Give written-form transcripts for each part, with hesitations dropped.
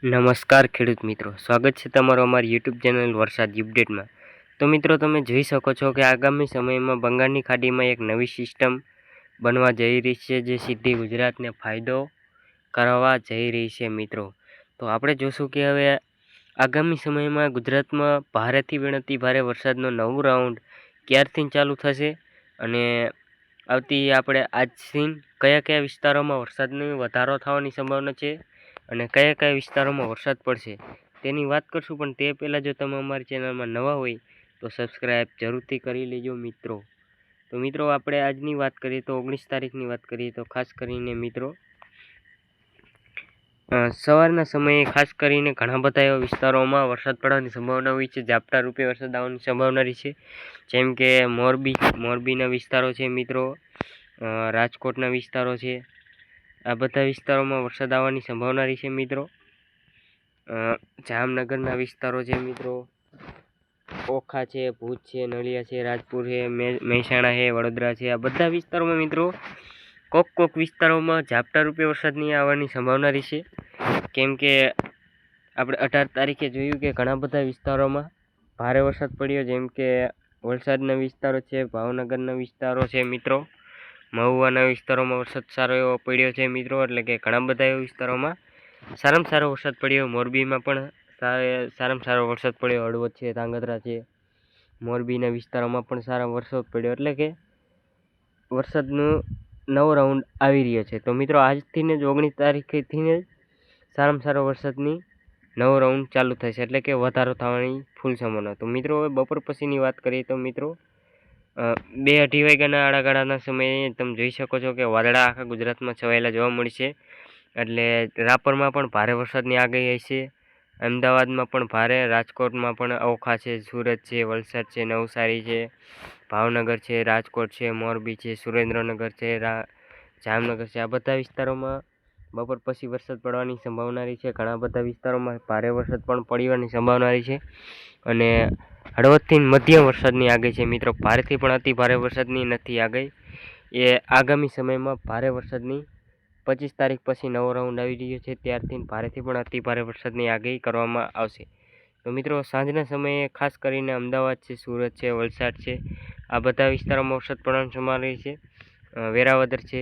નમસ્કાર ખેડૂત મિત્રો, સ્વાગત છે તમારું અમારી યુટ્યુબ ચેનલ વરસાદી અપડેટમાં। તો મિત્રો, તમે જોઈ શકો છો કે આગામી સમયમાં બંગાળની ખાડીમાં એક નવી સિસ્ટમ બનવા જઈ રહી છે, જે સીધી ગુજરાતને ફાયદો કરવા જઈ રહી છે મિત્રો। તો આપણે જોશું કે હવે આગામી સમયમાં ગુજરાતમાં ભારેથી અતિ ભારે વરસાદનો નવું રાઉન્ડ ક્યારથી ચાલુ થશે અને આવતી આપણે આજથી કયા કયા વિસ્તારોમાં વરસાદનો વધારો થવાની સંભાવના છે અને કયા કયા વિસ્તારોમાં વરસાદ પડશે તેની વાત કરશું। પણ તે પહેલાં જો તમે અમારી ચેનલમાં નવા હોય તો સબસ્ક્રાઈબ જરૂરથી કરી લેજો મિત્રો। તો મિત્રો, આપણે આજની વાત કરીએ તો 19 તારીખની વાત કરીએ તો ખાસ કરીને મિત્રો સવારના સમયે ખાસ કરીને ઘણા બધા એવા વિસ્તારોમાં વરસાદ પડવાની સંભાવના હોય છે, ઝાપટા રૂપે વરસાદ આવવાની સંભાવના રહી છે, જેમ કે મોરબીના વિસ્તારો છે મિત્રો, રાજકોટના વિસ્તારો છે, આ બધા વિસ્તારોમાં વરસાદ આવવાની સંભાવના રહી છે મિત્રો। જામનગરના વિસ્તારો છે મિત્રો, ઓખા છે, ભુજ છે, નલિયા છે, રાજપુર છે, મહેસાણા છે, વડોદરા છે, આ બધા વિસ્તારોમાં મિત્રો કોક વિસ્તારોમાં ઝાપટા રૂપે વરસાદની આવવાની સંભાવના રહેશે। કેમ કે આપણે 18 તારીખે જોયું કે ઘણા બધા વિસ્તારોમાં ભારે વરસાદ પડ્યો, જેમ કે વલસાડના વિસ્તારો છે, ભાવનગરના વિસ્તારો છે મિત્રો, મહુવાના વિસ્તારોમાં વરસાદ સારો એવો પડ્યો છે મિત્રો, એટલે કે ઘણા બધા એવા વિસ્તારોમાં સારામાં સારો વરસાદ પડ્યો। મોરબીમાં પણ સારામાં સારો વરસાદ પડ્યો, હળવદ છે, ધાંગધ્રા છે, મોરબીના વિસ્તારોમાં પણ સારો વરસાદ પડ્યો, એટલે કે વરસાદનો નવો રાઉન્ડ આવી રહ્યો છે। તો મિત્રો, આજથી જ 19 તારીખથી જ સારામાં સારો વરસાદની નવો રાઉન્ડ ચાલુ થશે, એટલે કે વધારો થવાની ફૂલ સંભાવના। તો મિત્રો, હવે બપોર પછીની વાત કરીએ તો મિત્રો 2-2:30 વાગ્યાના આડાગાળાના સમયે તમે જોઈ શકો છો કે વાદળા આખા ગુજરાતમાં છવાયેલા જોવા મળશે, એટલે રાપરમાં પણ ભારે વરસાદની આગાહી હશે, અમદાવાદમાં પણ ભારે, રાજકોટમાં પણ ઓખા છે, સુરત છે, વલસાડ છે, નવસારી છે, ભાવનગર છે, રાજકોટ છે, મોરબી છે, સુરેન્દ્રનગર છે, જામનગર છે, આ બધા વિસ્તારોમાં બપોર પછી વરસાદ પડવાની સંભાવના રહી છે। ઘણા બધા વિસ્તારોમાં ભારે વરસાદ પણ પડવાની સંભાવના રહી છે અને હળવદથી મધ્યમ વરસાદની આગાહી છે મિત્રો। ભારેથી પણ અતિ ભારે વરસાદની નથી આગાહી, એ આગામી સમયમાં ભારે વરસાદની 25 તારીખ પછી નવો રાઉન્ડ આવી રહ્યો છે, ત્યારથી ભારેથી પણ અતિ ભારે વરસાદની આગાહી કરવામાં આવશે। તો મિત્રો, સાંજના સમયે ખાસ કરીને અમદાવાદ છે, સુરત છે, વલસાડ છે, આ બધા વિસ્તારોમાં વરસાદ પડવાની સંભાવના રહી છે, વેરાવદર છે,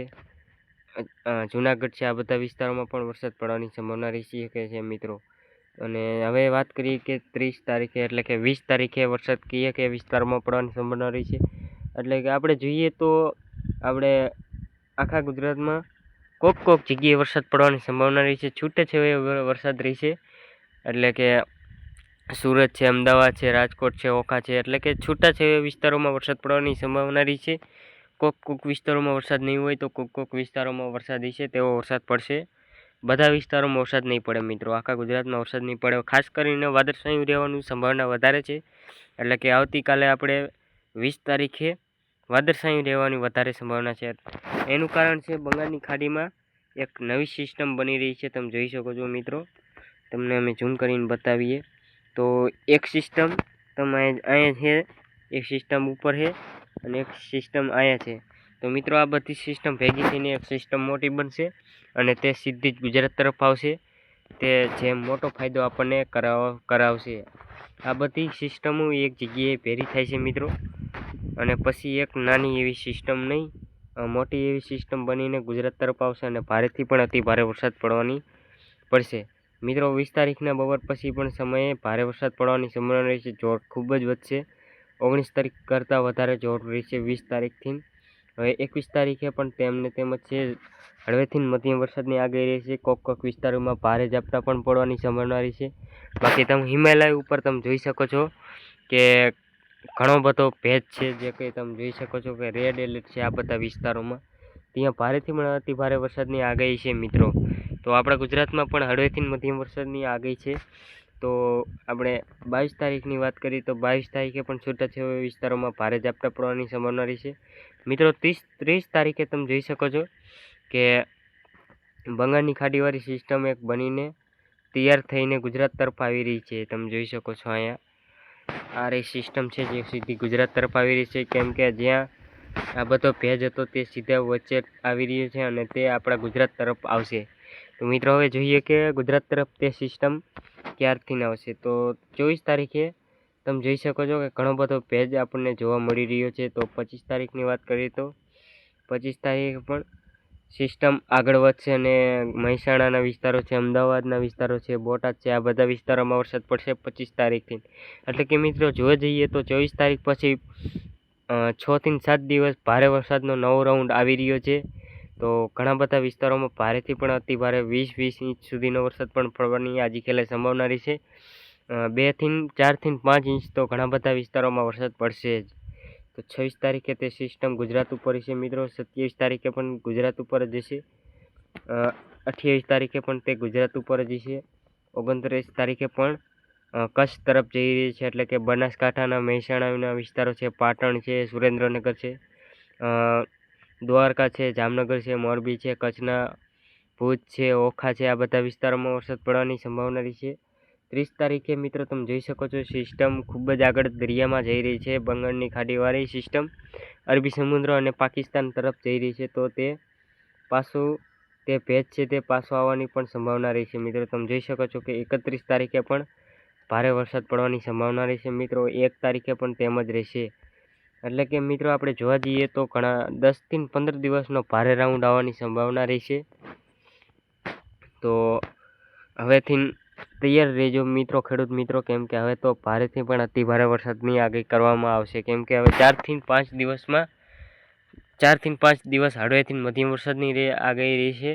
જુનાગઢ છે, આ બધા વિસ્તારોમાં પણ વરસાદ પડવાની સંભાવના રહી શકે છે મિત્રો। અને હવે વાત કરીએ કે 30 તારીખે એટલે કે 20 તારીખે વરસાદ કયા વિસ્તારમાં પડવાની સંભાવના રહી છે, એટલે કે આપણે જોઈએ તો આપણે આખા ગુજરાતમાં કોક જગ્યાએ વરસાદ પડવાની સંભાવના રહી છે, છૂટેછવાયે વરસાદ રહી છે, એટલે કે સુરત છે, અમદાવાદ છે, રાજકોટ છે, ઓખા છે, એટલે કે છૂટાછવાયા વિસ્તારોમાં વરસાદ પડવાની સંભાવના રહી છે। કોક વિસ્તારોમાં વરસાદ નહીં હોય તો કોક વિસ્તારોમાં વરસાદ રહેશે, તેવો વરસાદ પડશે। બધા વિસ્તારોમાં વરસાદ નહીં પડે મિત્રો, આખા ગુજરાતમાં વરસાદ નહીં પડે। ખાસ કરીને વાદળછાયું રહેવાની સંભાવના વધારે છે, એટલે કે આવતીકાલે આપણે 20 તારીખે વાદળછાયું રહેવાની વધારે સંભાવના છે। એનું કારણ છે બંગાળની ખાડીમાં એક નવી સિસ્ટમ બની રહી છે, તમે જોઈ શકો છો મિત્રો, તમને અમે ઝૂમ કરીને બતાવીએ તો એક સિસ્ટમ તમે અહીંયા છે, એક સિસ્ટમ ઉપર છે અને એક સિસ્ટમ અહીંયા છે। તો મિત્રો, આ બધી સિસ્ટમ ભેગી થઈને એક સિસ્ટમ મોટી બનશે અને તે સીધી જ ગુજરાત તરફ આવશે, તે જે મોટો ફાયદો આપણને કરાવશે। આ બધી સિસ્ટમો એક જગ્યાએ ભેરી થાય છે મિત્રો, અને પછી એક નાની એવી સિસ્ટમ નહીં, મોટી એવી સિસ્ટમ બનીને ગુજરાત તરફ આવશે અને ભારેથી પણ અતિ ભારે વરસાદ પડશે મિત્રો। 20 તારીખના બપોર પછી પણ સમયે ભારે વરસાદ પડવાની સંભાવના રહેશે, જોર ખૂબ જ વધશે, 19 તારીખ કરતાં વધારે જોર રહેશે 20 તારીખથી। હવે 21 તારીખે પણ તેમ જ છે, હળવેથી મધ્યમ વરસાદની આગાહી રહેશે, કોક વિસ્તારોમાં ભારે ઝાપટા પણ પડવાની સંભાવના રહેશે। બાકી તમે હિમાલય ઉપર તમે જોઈ શકો છો કે ઘણો બધો ભેજ છે, જે કંઈ તમે જોઈ શકો છો કે રેડ એલર્ટ છે આ બધા વિસ્તારોમાં, ત્યાં ભારેથી પણ અતિ ભારે વરસાદની આગાહી છે મિત્રો। તો આપણા ગુજરાતમાં પણ હળવેથી મધ્યમ વરસાદની આગાહી છે। તો આપણે 22 તારીખની વાત કરીએ તો 22 તારીખે પણ છૂટાછવાયા વિસ્તારોમાં ભારે ઝાપટા પડવાની સંભાવના રહેશે મિત્રો। 30 તારીખે તમે જોઈ શકો છો કે બંગાળની ખાડીવાળી સિસ્ટમ એક બનીને તૈયાર થઈને ગુજરાત તરફ આવી રહી છે, તમે જોઈ શકો છો અહીંયા આ રહી સિસ્ટમ છે જે સીધી ગુજરાત તરફ આવી રહી છે, કેમ કે જ્યાં આ બધો ભેજ હતો તે સીધા વચ્ચે આવી રહ્યો છે અને તે આપણા ગુજરાત તરફ આવશે। તો મિત્રો હવે જોઈએ કે ગુજરાત તરફ તે સિસ્ટમ ક્યારથી આવશે. તો 24 તારીખે તમે જોઈ શકો છો કે ઘણો બધો ભેજ આપણને જોવા મળી રહ્યો છે. તો 25 તારીખની વાત કરીએ તો 25 તારીખે પણ સિસ્ટમ આગળ વધશે અને મહેસાણાના વિસ્તારો છે, અમદાવાદના વિસ્તારો છે, બોટાદ છે, આ બધા વિસ્તારોમાં વરસાદ પડશે 25 તારીખથી. એટલે કે મિત્રો જોવા જઈએ તો 24 તારીખ પછી 6 થી 7 દિવસ ભારે વરસાદનો નવો રાઉન્ડ આવી રહ્યો છે. તો ઘણા બધા વિસ્તારોમાં ભારેથી પણ અતિ ભારે 20 ઇંચ સુધીનો વરસાદ પણ પડવાની આજે ખેલે સંભાવના રહી છે. 2 થી 4 થી 5 ઇંચ તો ઘણા બધા વિસ્તારોમાં વરસાદ પડશે જ. તો 26 તારીખે તે સિસ્ટમ ગુજરાત ઉપર છે મિત્રો. 27 તારીખે પણ ગુજરાત ઉપર જ હશે. 28 તારીખે પણ તે ગુજરાત ઉપર જ છે. 29 તારીખે પણ કચ્છ તરફ જઈ રહી છે. એટલે કે બનાસકાંઠાના મહેસાણાના વિસ્તારો છે, પાટણ છે, સુરેન્દ્રનગર છે, દ્વારકા છે, જામનગર છે, મોરબી છે, કચ્છના ભુજ છે, ઓખા છે, આ બધા વિસ્તારોમાં વરસાદ પડવાની સંભાવના રહી છે. 30 તારીખે મિત્રો તમે જોઈ શકો છો સિસ્ટમ ખૂબ જ આગળ દરિયામાં જઈ રહી છે. બંગાળની ખાડીવાળી સિસ્ટમ અરબી સમુદ્ર અને પાકિસ્તાન તરફ જઈ રહી છે. તો તે પાછું તે ભેજ છે તે પાછો આવવાની પણ સંભાવના રહી છે. મિત્રો તમે જોઈ શકો છો કે 31 તારીખે પણ ભારે વરસાદ પડવાની સંભાવના રહેશે. મિત્રો 1 તારીખે પણ તેમ જ રહેશે. એટલે કે મિત્રો આપણે જોવા જઈએ તો ઘણા 10 થી 15 દિવસનો ભારે રાઉન્ડ આવવાની સંભાવના રહેશે. તો હવેથી તૈયાર રહેજો મિત્રો, ખેડૂત મિત્રો, કેમ કે હવે તો ભારેથી પણ અતિ ભારે વરસાદની આગાહી કરવામાં આવશે. કેમ કે હવે 4 થી 5 દિવસ હળવેથી મધ્યમ વરસાદની આગાહી રહેશે.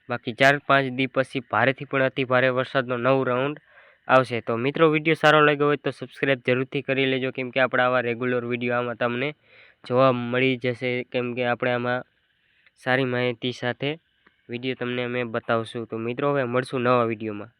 બાકી 4-5 દિવસ પછી ભારેથી પણ અતિ ભારે વરસાદનો નવો રાઉન્ડ આવશે. તો મિત્રો વિડીયો સારો લાગ્યો હોય તો સબસ્ક્રાઈબ જરૂરથી કરી લેજો, કેમ કે આપણે આવા રેગ્યુલર વિડીયો આમાં તમને જોવા મળી જશે. કેમ કે આપણે આમાં સારી માહિતી સાથે વિડીયો તમને અમે બતાવશું. તો મિત્રો હવે મળશું નવા વિડીયોમાં.